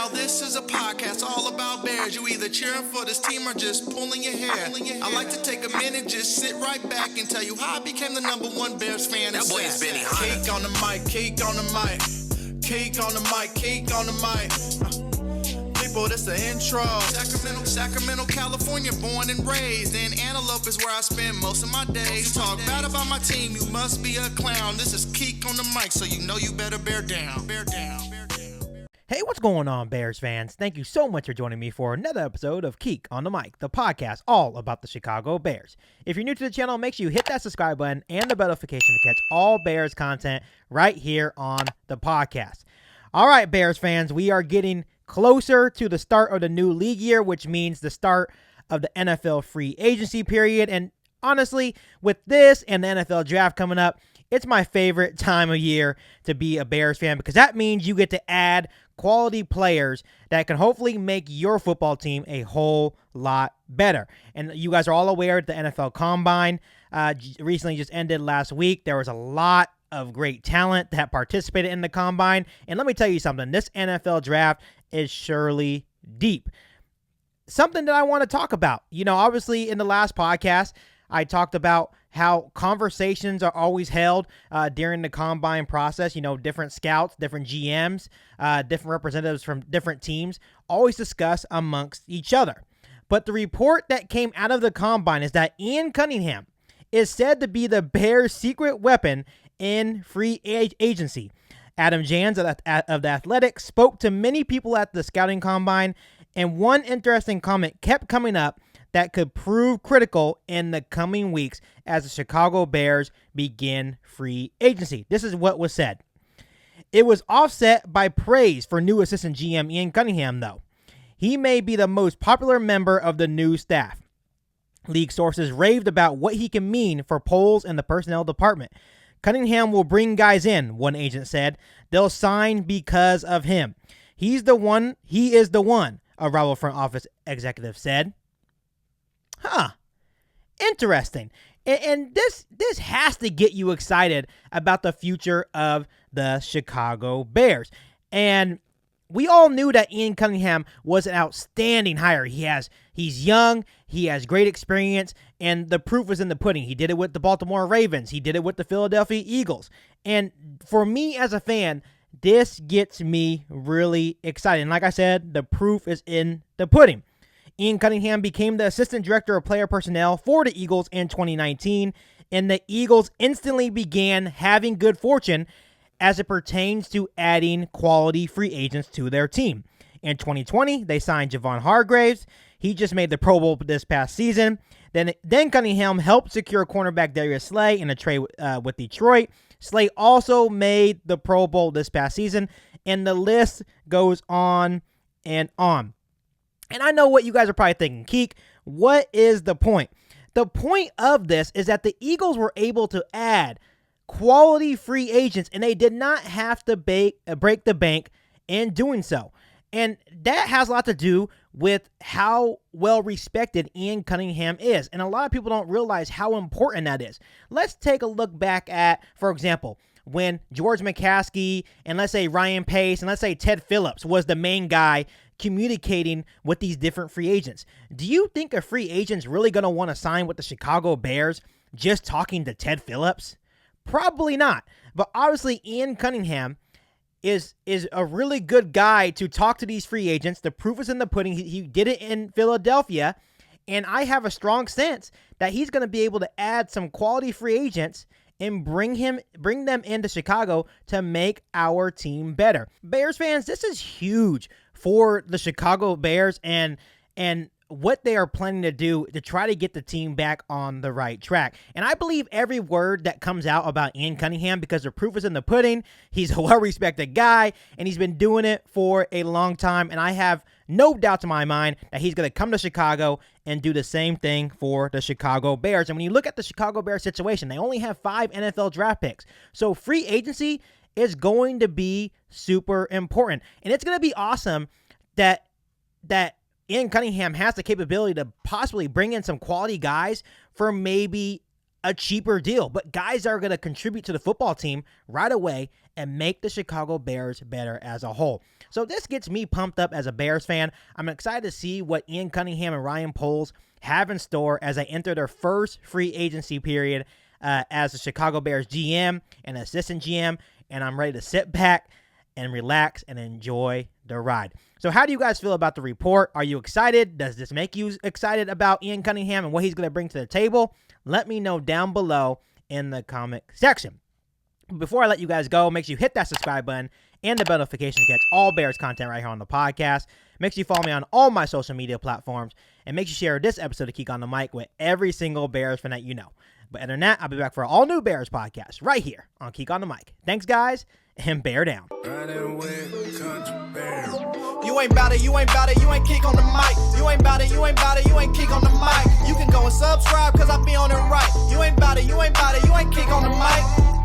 Now this is a podcast all about Bears. You either cheering for this team or just pulling your hair. I like to take a minute, just sit right back and tell you how I became the #1 Bears fan. That boy is Benny Hunter. Cake on the mic, cake on the mic, cake on the mic, cake on the mic. People, this the intro. Sacramento, California, born and raised. And Antelope is where I spend most of my days. Talk bad about my team, you must be a clown. This is Keek on the mic, so you know you better bear down. Bear down. Hey, what's going on, Bears fans? Thank you so much for joining me for another episode of Keek on the Mic, the podcast all about the Chicago Bears. If you're new to the channel, make sure you hit that subscribe button and the bell notification to catch all Bears content right here on the podcast. All right, Bears fans, we are getting closer to the start of the new league year, which means the start of the NFL free agency period. And honestly, with this and the NFL draft coming up, it's my favorite time of year to be a Bears fan because that means you get to add quality players that can hopefully make your football team a whole lot better. And you guys are all aware that the NFL Combine recently just ended last week. There was a lot of great talent that participated in the Combine. And let me tell you something, this NFL draft is surely deep. Something that I want to talk about. You know, obviously in the last podcast, I talked about how conversations are always held during the Combine process. You know, different scouts, different GMs, different representatives from different teams always discuss amongst each other. But the report that came out of the Combine is that Ian Cunningham is said to be the Bears' secret weapon in free agency. Adam Jahns of The Athletic spoke to many people at the scouting Combine, and one interesting comment kept coming up that could prove critical in the coming weeks as the Chicago Bears begin free agency. This is what was said. It was offset by praise for new assistant GM Ian Cunningham, though. He may be the most popular member of the new staff. League sources raved about what he can mean for polls in the personnel department. Cunningham will bring guys in, one agent said. They'll sign because of him. He is the one, a rival front office executive said. Huh. Interesting. And this has to get you excited about the future of the Chicago Bears. And we all knew that Ian Cunningham was an outstanding hire. He's young, he has great experience, and the proof is in the pudding. He did it with the Baltimore Ravens. He did it with the Philadelphia Eagles. And for me as a fan, this gets me really excited. And like I said, the proof is in the pudding. Ian Cunningham became the assistant director of player personnel for the Eagles in 2019, and the Eagles instantly began having good fortune as it pertains to adding quality free agents to their team. In 2020, they signed Javon Hargraves. He just made the Pro Bowl this past season. Then Cunningham helped secure cornerback Darius Slay in a trade with Detroit. Slay also made the Pro Bowl this past season, and the list goes on and on. And I know what you guys are probably thinking, Keek, what is the point? The point of this is that the Eagles were able to add quality free agents, and they did not have to break the bank in doing so. And that has a lot to do with how well respected Ian Cunningham is. And a lot of people don't realize how important that is. Let's take a look back at, for example, when George McCaskey and let's say Ryan Pace and let's say Ted Phillips was the main guy communicating with these different free agents. Do you think a free agent's really going to want to sign with the Chicago Bears just talking to Ted Phillips? Probably not. But obviously Ian Cunningham is a really good guy to talk to these free agents. The proof is in the pudding. He did it in Philadelphia, and I have a strong sense that he's going to be able to add some quality free agents and bring them into Chicago to make our team better. Bears fans, this is huge for the Chicago Bears and what they are planning to do to try to get the team back on the right track. And I believe every word that comes out about Ian Cunningham because the proof is in the pudding. He's a well-respected guy, and he's been doing it for a long time. And I have no doubt in my mind that he's going to come to Chicago and do the same thing for the Chicago Bears. And when you look at the Chicago Bears situation, they only have 5 NFL draft picks. So free agency is going to be super important. And it's going to be awesome that Ian Cunningham has the capability to possibly bring in some quality guys for maybe a cheaper deal, but guys are going to contribute to the football team right away and make the Chicago Bears better as a whole. So this gets me pumped up as a Bears fan. I'm excited to see what Ian Cunningham and Ryan Poles have in store as they enter their first free agency period as the Chicago Bears GM and assistant GM, and I'm ready to sit back and relax and enjoy the ride. So how do you guys feel about the report? Are you excited? Does this make you excited about Ian Cunningham and what he's going to bring to the table? Let me know down below in the comment section. Before I let you guys go, make sure you hit that subscribe button and the bell notification to catch all Bears content right here on the podcast. Make sure you follow me on all my social media platforms, and make sure you share this episode of Geek on the Mic with every single Bears fan that you know. But other than that, I'll be back for an all-new Bears podcast right here on Geek on the Mic. Thanks, guys, and bear down. You ain't bout it, you ain't bout it, you ain't Geek on the Mic. You ain't bout it, you ain't bout it, you ain't Geek on the Mic. You can go and subscribe, cause I be on it right. You ain't bout it, you ain't bout it, you ain't Geek on the Mic.